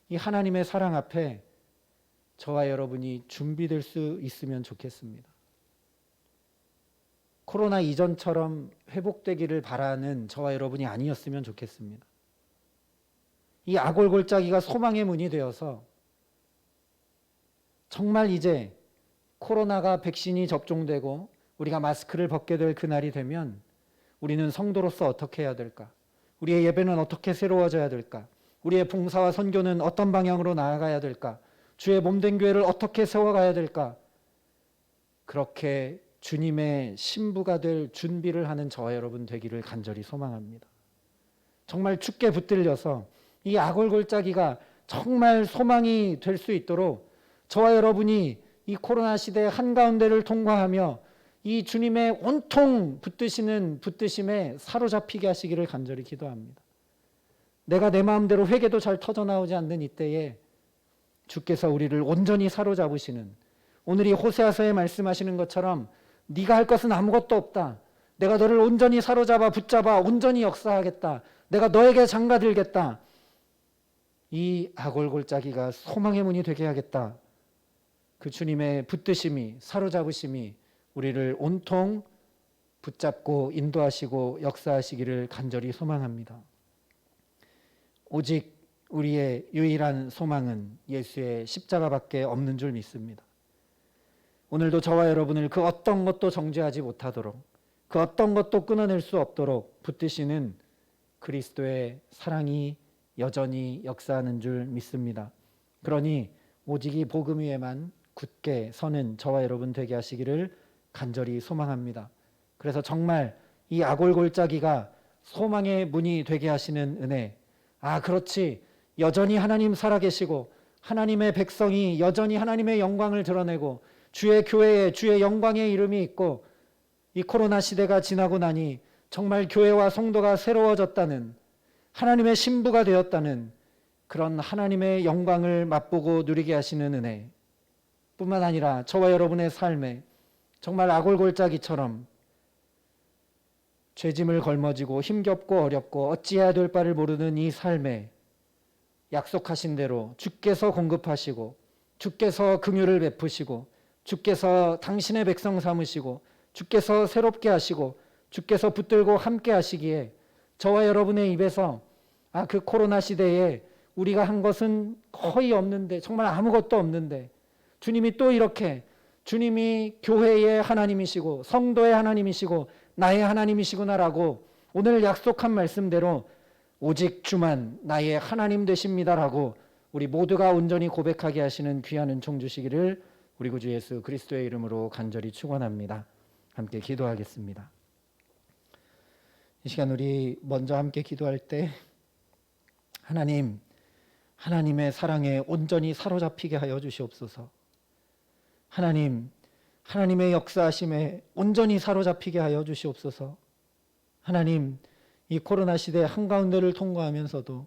이 하나님의 사랑 앞에 저와 여러분이 준비될 수 있으면 좋겠습니다. 코로나 이전처럼 회복되기를 바라는 저와 여러분이 아니었으면 좋겠습니다. 이 아골골짜기가 소망의 문이 되어서 정말 이제 코로나가 백신이 접종되고 우리가 마스크를 벗게 될 그날이 되면 우리는 성도로서 어떻게 해야 될까? 우리의 예배는 어떻게 새로워져야 될까? 우리의 봉사와 선교는 어떤 방향으로 나아가야 될까? 주의 몸된 교회를 어떻게 세워가야 될까? 그렇게 주님의 신부가 될 준비를 하는 저와 여러분 되기를 간절히 소망합니다. 정말 주께 붙들려서 이 아골골짜기가 정말 소망이 될 수 있도록 저와 여러분이 이 코로나 시대의 한가운데를 통과하며 이 주님의 온통 붙드시는 붙드심에 사로잡히게 하시기를 간절히 기도합니다. 내가 내 마음대로 회개도 잘 터져나오지 않는 이때에 주께서 우리를 온전히 사로잡으시는, 오늘 이 호세아서에 말씀하시는 것처럼 네가 할 것은 아무것도 없다. 내가 너를 온전히 사로잡아 붙잡아 온전히 역사하겠다. 내가 너에게 장가들겠다. 이 아골골짜기가 소망의 문이 되게 하겠다. 그 주님의 붙드심이, 사로잡으심이 우리를 온통 붙잡고 인도하시고 역사하시기를 간절히 소망합니다. 오직 우리의 유일한 소망은 예수의 십자가밖에 없는 줄 믿습니다. 오늘도 저와 여러분을 그 어떤 것도 정죄하지 못하도록, 그 어떤 것도 끊어낼 수 없도록 붙드시는 그리스도의 사랑이 여전히 역사하는 줄 믿습니다. 그러니 오직 이 복음 위에만 굳게 서는 저와 여러분 되게 하시기를 간절히 소망합니다. 그래서 정말 이 아골골짜기가 소망의 문이 되게 하시는 은혜, 그렇지, 여전히 하나님 살아계시고 하나님의 백성이 여전히 하나님의 영광을 드러내고 주의 교회에 주의 영광의 이름이 있고 이 코로나 시대가 지나고 나니 정말 교회와 성도가 새로워졌다는, 하나님의 신부가 되었다는 그런 하나님의 영광을 맛보고 누리게 하시는 은혜 뿐만 아니라 저와 여러분의 삶에 정말 아골골짜기처럼 죄짐을 걸머지고 힘겹고 어렵고 어찌해야 될 바를 모르는 이 삶에 약속하신 대로 주께서 공급하시고 주께서 긍휼을 베푸시고 주께서 당신의 백성 삼으시고 주께서 새롭게 하시고 주께서 붙들고 함께 하시기에 저와 여러분의 입에서 그 코로나 시대에 우리가 한 것은 거의 없는데, 정말 아무것도 없는데 주님이 또 이렇게, 주님이 교회의 하나님이시고 성도의 하나님이시고 나의 하나님이시구나라고 오늘 약속한 말씀대로 오직 주만 나의 하나님 되십니다라고 우리 모두가 온전히 고백하게 하시는 귀한 은총 주시기를 우리 구주 예수 그리스도의 이름으로 간절히 축원합니다. 함께 기도하겠습니다. 이 시간 우리 먼저 함께 기도할 때 하나님, 하나님의 사랑에 온전히 사로잡히게 하여 주시옵소서. 하나님, 하나님의 역사하심에 온전히 사로잡히게 하여 주시옵소서. 하나님, 이 코로나 시대 한가운데를 통과하면서도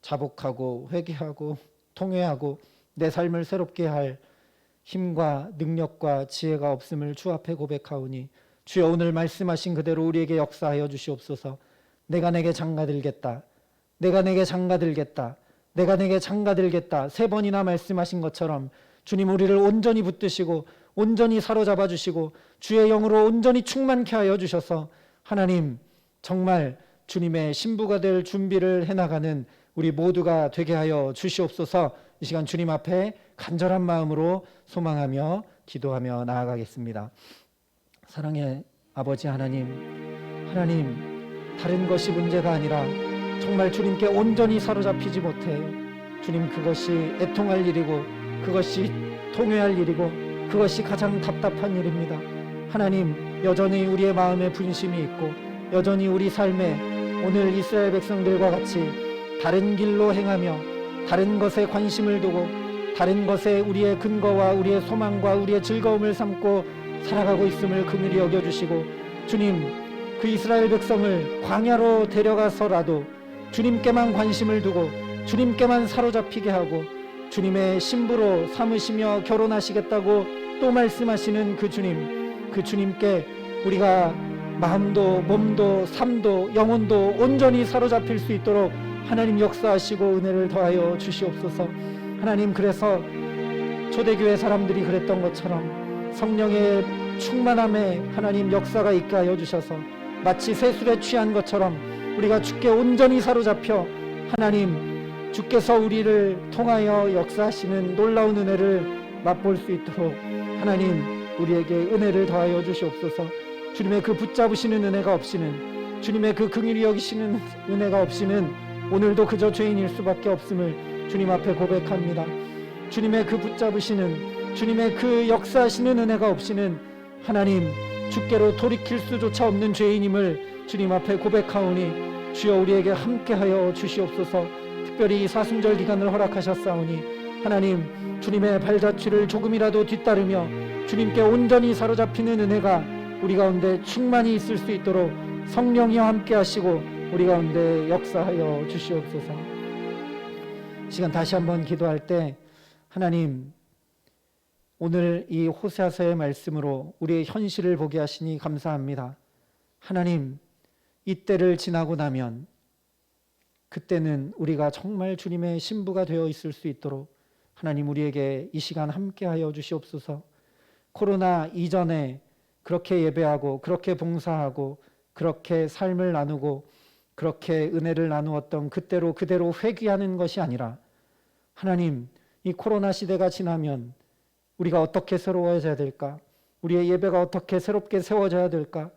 자복하고 회개하고 통회하고 내 삶을 새롭게 할 힘과 능력과 지혜가 없음을 주 앞에 고백하오니 주여 오늘 말씀하신 그대로 우리에게 역사하여 주시옵소서. 내가 내게 장가들겠다. 내가 내게 장가들겠다. 내가 내게 장가들겠다. 3번이나 말씀하신 것처럼 주님 우리를 온전히 붙드시고 온전히 사로잡아 주시고 주의 영으로 온전히 충만케 하여 주셔서 하나님 정말 주님의 신부가 될 준비를 해나가는 우리 모두가 되게 하여 주시옵소서. 이 시간 주님 앞에 간절한 마음으로 소망하며 기도하며 나아가겠습니다. 사랑의 아버지 하나님, 다른 것이 문제가 아니라 정말 주님께 온전히 사로잡히지 못해 주님 그것이 애통할 일이고 그것이 통회할 일이고 그것이 가장 답답한 일입니다. 하나님 여전히 우리의 마음에 분심이 있고 여전히 우리 삶에 오늘 이스라엘 백성들과 같이 다른 길로 행하며 다른 것에 관심을 두고 다른 것에 우리의 근거와 우리의 소망과 우리의 즐거움을 삼고 살아가고 있음을 긍휼히 여겨주시고 주님 그 이스라엘 백성을 광야로 데려가서라도 주님께만 관심을 두고 주님께만 사로잡히게 하고 주님의 신부로 삼으시며 결혼하시겠다고 또 말씀하시는 그 주님께 우리가 마음도 몸도 삶도 영혼도 온전히 사로잡힐 수 있도록 하나님 역사하시고 은혜를 더하여 주시옵소서. 하나님 그래서 초대교회 사람들이 그랬던 것처럼 성령의 충만함에 하나님 역사가 있게 하여 주셔서 마치 새술에 취한 것처럼 우리가 주께 온전히 사로잡혀 하나님 주께서 우리를 통하여 역사하시는 놀라운 은혜를 맛볼 수 있도록 하나님 우리에게 은혜를 더하여 주시옵소서. 주님의 그 붙잡으시는 은혜가 없이는 주님의 그 긍휼히 여기시는 은혜가 없이는 오늘도 그저 죄인일 수밖에 없음을 주님 앞에 고백합니다. 주님의 그 붙잡으시는 주님의 그 역사하시는 은혜가 없이는 하나님 주께로 돌이킬 수조차 없는 죄인임을 주님 앞에 고백하오니 주여 우리에게 함께하여 주시옵소서. 특별히 이 사순절 기간을 허락하셨사오니 하나님 주님의 발자취를 조금이라도 뒤따르며 주님께 온전히 사로잡히는 은혜가 우리 가운데 충만히 있을 수 있도록 성령이여 함께하시고 우리 가운데 역사하여 주시옵소서. 시간 다시 한번 기도할 때 하나님 오늘 이 호세아서의 말씀으로 우리의 현실을 보게 하시니 감사합니다. 하나님 이 때를 지나고 나면 그때는 우리가 정말 주님의 신부가 되어 있을 수 있도록 하나님 우리에게 이 시간 함께하여 주시옵소서. 코로나 이전에 그렇게 예배하고 그렇게 봉사하고 그렇게 삶을 나누고 그렇게 은혜를 나누었던 그대로 회귀하는 것이 아니라 하나님 이 코로나 시대가 지나면 우리가 어떻게 새로워져야 될까? 우리의 예배가 어떻게 새롭게 세워져야 될까?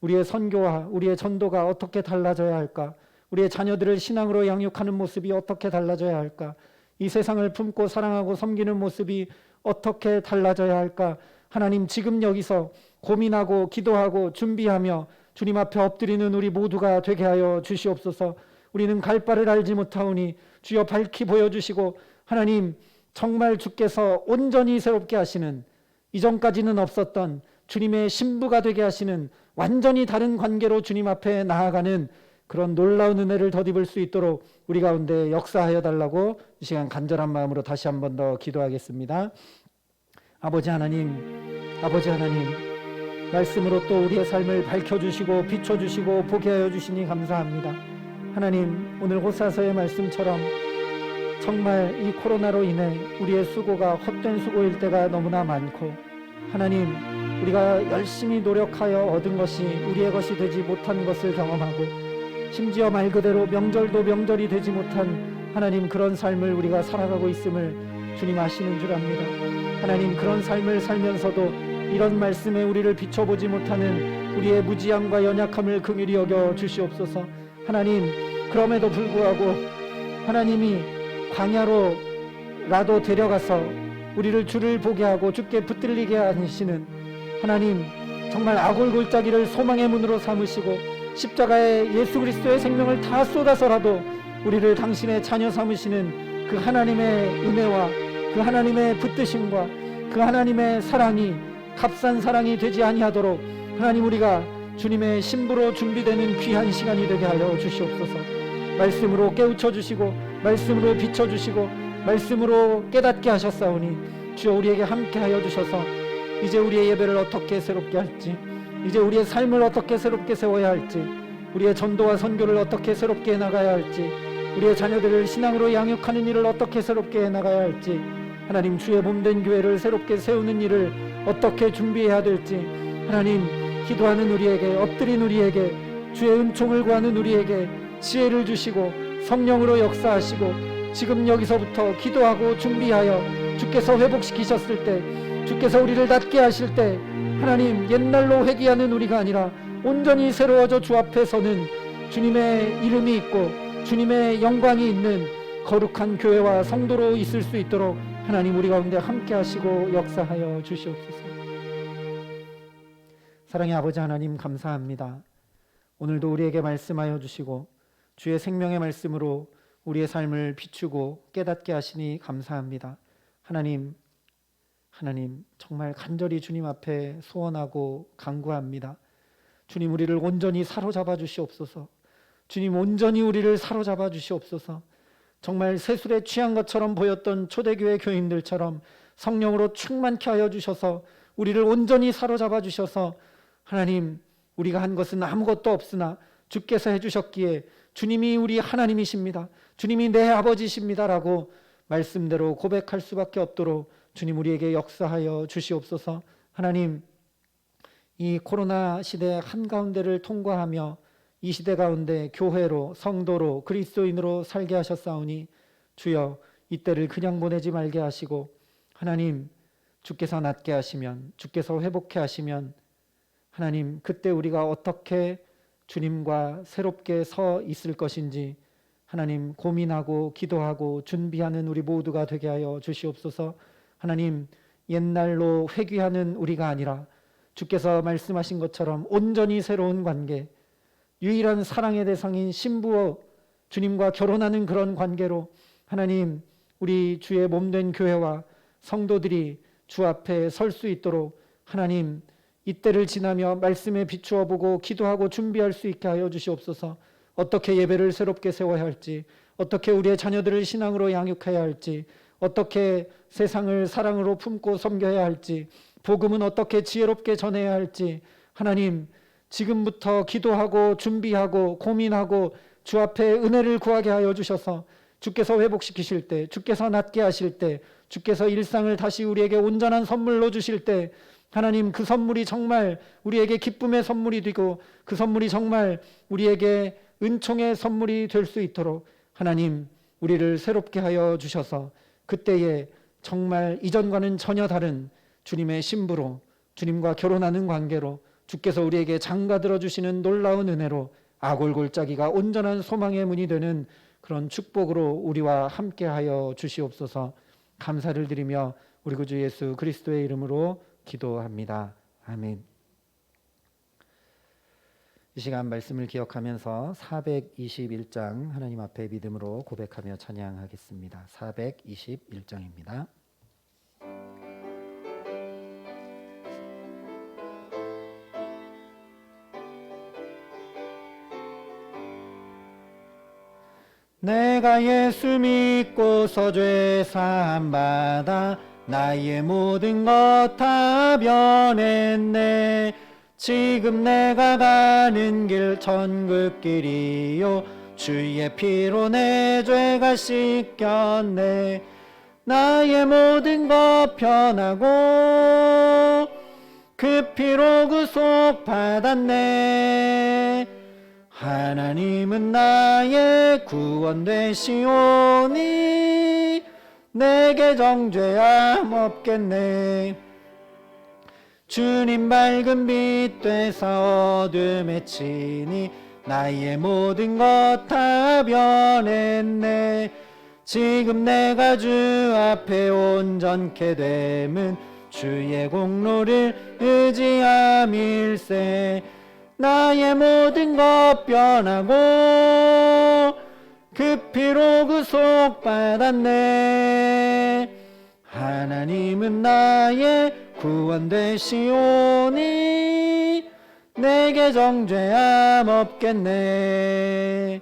우리의 선교와 우리의 전도가 어떻게 달라져야 할까? 우리의 자녀들을 신앙으로 양육하는 모습이 어떻게 달라져야 할까? 이 세상을 품고 사랑하고 섬기는 모습이 어떻게 달라져야 할까? 하나님 지금 여기서 고민하고 기도하고 준비하며 주님 앞에 엎드리는 우리 모두가 되게 하여 주시옵소서. 우리는 갈 바를 알지 못하오니 주여 밝히 보여주시고 하나님 정말 주께서 온전히 새롭게 하시는 이전까지는 없었던 주님의 신부가 되게 하시는 완전히 다른 관계로 주님 앞에 나아가는 그런 놀라운 은혜를 덧입을 수 있도록 우리 가운데 역사하여 달라고 이 시간 간절한 마음으로 다시 한 번 더 기도하겠습니다. 아버지 하나님 말씀으로 또 우리의 삶을 밝혀주시고 비춰주시고 보게 하여 주시니 감사합니다. 하나님 오늘 호사서의 말씀처럼 정말 이 코로나로 인해 우리의 수고가 헛된 수고일 때가 너무나 많고 하나님 우리가 열심히 노력하여 얻은 것이 우리의 것이 되지 못한 것을 경험하고 심지어 말 그대로 명절도 명절이 되지 못한 하나님 그런 삶을 우리가 살아가고 있음을 주님 아시는 줄 압니다. 하나님 그런 삶을 살면서도 이런 말씀에 우리를 비춰보지 못하는 우리의 무지함과 연약함을 긍휼히 여겨 주시옵소서. 하나님 그럼에도 불구하고 하나님이 광야로라도 데려가서 우리를 주를 보게 하고 주께 붙들리게 하시는 하나님 정말 아골골짜기를 소망의 문으로 삼으시고 십자가에 예수 그리스도의 생명을 다 쏟아서라도 우리를 당신의 자녀 삼으시는 그 하나님의 은혜와 그 하나님의 붙드심과 그 하나님의 사랑이 값싼 사랑이 되지 아니하도록 하나님 우리가 주님의 신부로 준비되는 귀한 시간이 되게 하여 주시옵소서. 말씀으로 깨우쳐 주시고 말씀으로 비춰주시고 말씀으로 깨닫게 하셨사오니 주여 우리에게 함께하여 주셔서 이제 우리의 예배를 어떻게 새롭게 할지, 이제 우리의 삶을 어떻게 새롭게 세워야 할지, 우리의 전도와 선교를 어떻게 새롭게 해나가야 할지, 우리의 자녀들을 신앙으로 양육하는 일을 어떻게 새롭게 해나가야 할지, 하나님 주의 몸된 교회를 새롭게 세우는 일을 어떻게 준비해야 될지, 하나님 기도하는 우리에게, 엎드린 우리에게, 주의 은총을 구하는 우리에게 지혜를 주시고 성령으로 역사하시고, 지금 여기서부터 기도하고 준비하여 주께서 회복시키셨을 때, 주께서 우리를 낫게 하실 때, 하나님 옛날로 회귀하는 우리가 아니라 온전히 새로워져 주 앞에 서는 주님의 이름이 있고 주님의 영광이 있는 거룩한 교회와 성도로 있을 수 있도록 하나님 우리 가운데 함께 하시고 역사하여 주시옵소서. 사랑의 아버지 하나님, 감사합니다. 오늘도 우리에게 말씀하여 주시고 주의 생명의 말씀으로 우리의 삶을 비추고 깨닫게 하시니 감사합니다. 하나님 정말 간절히 주님 앞에 소원하고 간구합니다. 주님, 우리를 온전히 사로잡아 주시옵소서. 주님, 온전히 우리를 사로잡아 주시옵소서. 정말 세술에 취한 것처럼 보였던 초대교회 교인들처럼 성령으로 충만케 하여 주셔서 우리를 온전히 사로잡아 주셔서, 하나님 우리가 한 것은 아무것도 없으나 주께서 해주셨기에 주님이 우리 하나님이십니다, 주님이 내 아버지십니다 라고 말씀대로 고백할 수밖에 없도록 주님 우리에게 역사하여 주시옵소서. 하나님, 이 코로나 시대 한가운데를 통과하며 이 시대 가운데 교회로, 성도로, 그리스도인으로 살게 하셨사오니 주여 이때를 그냥 보내지 말게 하시고, 하나님 주께서 낫게 하시면, 주께서 회복케 하시면, 하나님 그때 우리가 어떻게 주님과 새롭게 서 있을 것인지 하나님 고민하고 기도하고 준비하는 우리 모두가 되게 하여 주시옵소서. 하나님 옛날로 회귀하는 우리가 아니라 주께서 말씀하신 것처럼 온전히 새로운 관계, 유일한 사랑의 대상인 신부와 주님과 결혼하는 그런 관계로 하나님 우리 주의 몸된 교회와 성도들이 주 앞에 설 수 있도록 하나님 이때를 지나며 말씀에 비추어 보고 기도하고 준비할 수 있게 하여 주시옵소서. 어떻게 예배를 새롭게 세워야 할지, 어떻게 우리의 자녀들을 신앙으로 양육해야 할지, 어떻게 세상을 사랑으로 품고 섬겨야 할지, 복음은 어떻게 지혜롭게 전해야 할지, 하나님 지금부터 기도하고 준비하고 고민하고 주 앞에 은혜를 구하게 하여 주셔서 주께서 회복시키실 때, 주께서 낫게 하실 때, 주께서 일상을 다시 우리에게 온전한 선물로 주실 때, 하나님 그 선물이 정말 우리에게 기쁨의 선물이 되고 그 선물이 정말 우리에게 은총의 선물이 될 수 있도록 하나님 우리를 새롭게 하여 주셔서 그때에 정말 이전과는 전혀 다른 주님의 신부로, 주님과 결혼하는 관계로, 주께서 우리에게 장가들어 주시는 놀라운 은혜로 아골골짜기가 온전한 소망의 문이 되는 그런 축복으로 우리와 함께하여 주시옵소서. 감사를 드리며 우리 구주 예수 그리스도의 이름으로 기도합니다. 아멘. 이 시간 말씀을 기억하면서 421장 하나님 앞에 믿음으로 고백하며 찬양하겠습니다. 421장입니다. 내가 예수 믿고서 죄 사함 받아 나의 모든 것 다 변했네. 지금 내가 가는 길 천국길이요 주의 피로 내 죄가 씻겼네. 나의 모든 것 편하고 그 피로 구속 받았네. 하나님은 나의 구원 되시오니 내게 정죄함 없겠네. 주님 밝은 빛 되사 어둠에 치니 나의 모든 것 다 변했네. 지금 내가 주 앞에 온전케 됨은 주의 공로를 의지함일세. 나의 모든 것 변하고 그 피로 구속 받았네. 하나님은 나의 구원 되시오니 내게 정죄함 없겠네.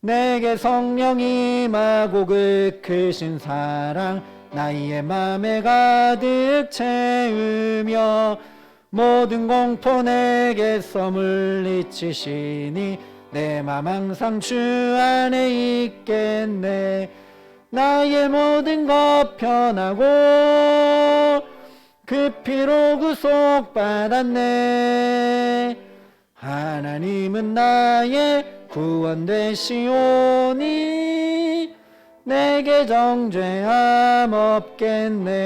내게 성령이 임하고 그 크신 사랑 나의 맘에 가득 채우며 모든 공포 내게서 물리치시니 내 맘 항상 주 안에 있겠네. 나의 모든 것 편하고 그 피로 구속받았네. 하나님은 나의 구원 되시오니 내게 정죄함 없겠네.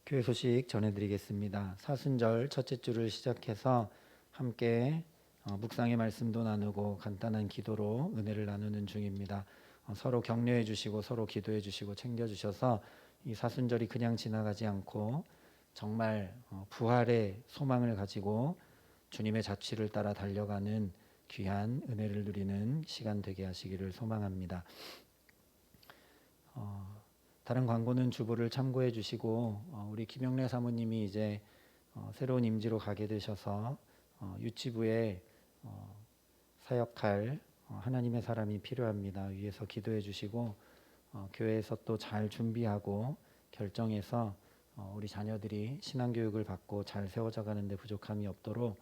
교회 소식 전해드리겠습니다. 사순절 첫째 주를 시작해서 함께 묵상의 말씀도 나누고 간단한 기도로 은혜를 나누는 중입니다. 서로 격려해 주시고 서로 기도해 주시고 챙겨 주셔서 이 사순절이 그냥 지나가지 않고 정말 부활의 소망을 가지고 주님의 자취를 따라 달려가는 귀한 은혜를 누리는 시간 되게 하시기를 소망합니다. 다른 광고는 주보를 참고해 주시고 우리 김영래 사모님이 이제 새로운 임지로 가게 되셔서 유치부에 사역할 하나님의 사람이 필요합니다. 위에서 기도해 주시고 교회에서 또 잘 준비하고 결정해서 우리 자녀들이 신앙교육을 받고 잘 세워져 가는데 부족함이 없도록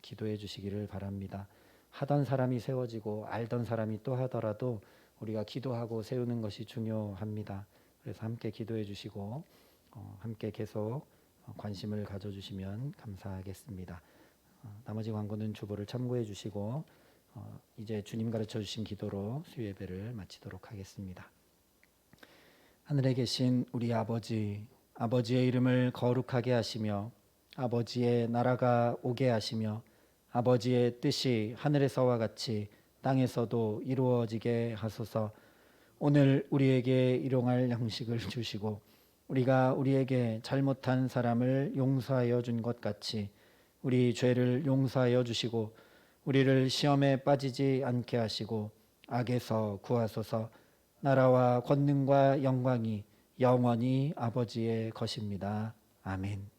기도해 주시기를 바랍니다. 하던 사람이 세워지고 알던 사람이 또 하더라도 우리가 기도하고 세우는 것이 중요합니다. 그래서 함께 기도해 주시고 함께 계속 관심을 가져주시면 감사하겠습니다. 나머지 광고는 주보를 참고해 주시고 이제 주님 가르쳐 주신 기도로 수요 예배를 마치도록 하겠습니다. 하늘에 계신 우리 아버지, 아버지의 이름을 거룩하게 하시며 아버지의 나라가 오게 하시며 아버지의 뜻이 하늘에서와 같이 땅에서도 이루어지게 하소서. 오늘 우리에게 일용할 양식을 주시고 우리가 우리에게 잘못한 사람을 용서하여 준 것 같이 우리 죄를 용서하여 주시고 우리를 시험에 빠지지 않게 하시고 악에서 구하소서. 나라와 권능과 영광이 영원히 아버지의 것입니다. 아멘.